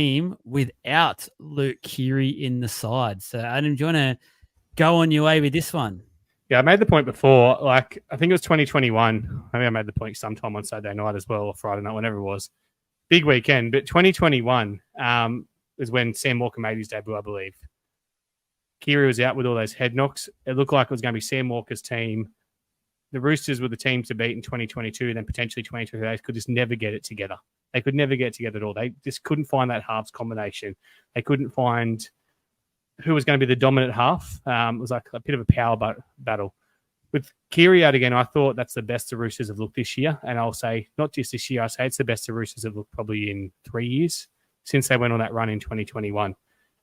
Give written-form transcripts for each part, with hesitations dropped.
team without Luke Keary in the side. So, Adam, do you want to go on your way with this one? Yeah, I made the point before. Like, I think it was 2021. I think I made the point sometime on Saturday night as well, or Friday night, whenever it was. Big weekend. But 2021 is when Sam Walker made his debut, I believe. Keary was out with all those head knocks. It looked like it was going to be Sam Walker's team. The Roosters were the team to beat in 2022, then potentially 2023. They could just never get it together. They could never get it together at all. They just couldn't find that halves combination. They couldn't find who was going to be the dominant half. It was like a bit of a power battle. With Keary out again, I thought that's the best the Roosters have looked this year. And I'll say, not just this year, I say it's the best the Roosters have looked probably in 3 years since they went on that run in 2021.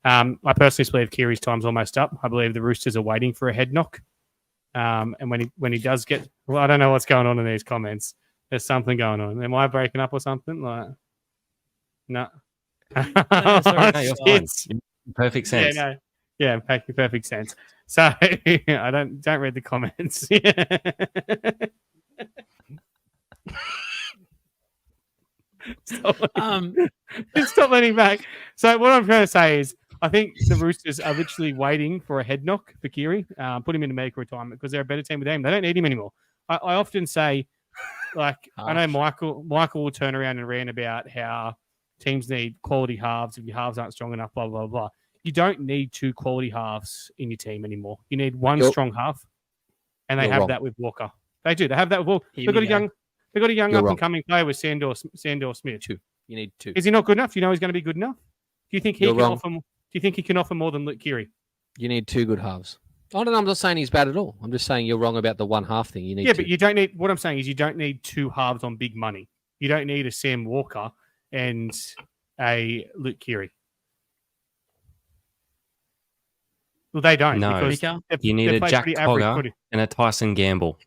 I personally believe Keary's time's almost up. I believe the Roosters are waiting for a head knock. And when he does get, well, I don't know what's going on in these comments. There's something going on. Am I breaking up or something? Like, no. No, you're fine. Perfect sense. Yeah, making perfect sense. So I don't read the comments. Stop leaning back. So what I'm trying to say is, I think the Roosters are literally waiting for a head knock for Keary, put him in medical retirement because they're a better team with him. They don't need him anymore. I often say, like, I know Michael will turn around and rant about how teams need quality halves. If your halves aren't strong enough, blah, blah, blah. You don't need two quality halves in your team anymore. You need one strong half, and they have that with Walker. They do. They have that with Walker. They've got a young up-and-coming player with Sandor Smith. Two. You need two. Is he not good enough? You know he's going to be good enough? Do you think he can offer? Do you think he can offer more than Luke Keary? You need two good halves. I don't know. I'm not saying he's bad at all. I'm just saying you're wrong about the one half thing. You need but you don't need. What I'm saying is you don't need two halves on big money. You don't need a Sam Walker and a Luke Keary. Well, they don't. No, you need a Jack Cogger and a Tyson Gamble.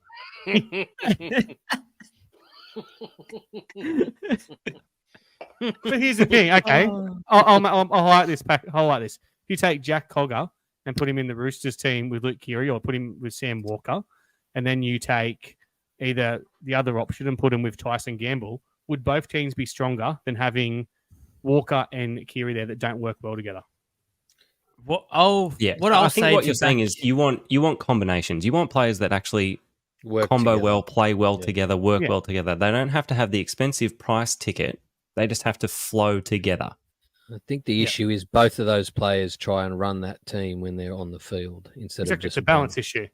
But here's the thing. Okay, I'll highlight this. Highlight this. If you take Jack Cogger and put him in the Roosters team with Luke Keary, or put him with Sam Walker, and then you take either the other option and put him with Tyson Gamble, would both teams be stronger than having Walker and Keary there that don't work well together? I think what you're saying is you want combinations. You want players that actually combo well, play well together, work well together. They don't have to have the expensive price ticket. They just have to flow together. I think the issue is both of those players try and run that team when they're on the field instead of just... It's a balance issue.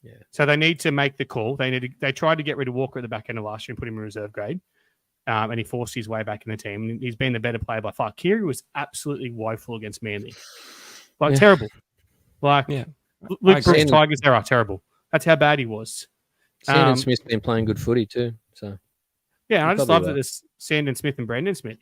Yeah. So they need to make the call. They tried to get rid of Walker at the back end of last year and put him in reserve grade. And he forced his way back in the team. And he's been the better player by far. Keary was absolutely woeful against Manly. Terrible. Luke Brooks Tigers era, terrible. That's how bad he was. Sandon Smith's been playing good footy too. So yeah, and I just love that there's Sandon Smith and Brandon Smith.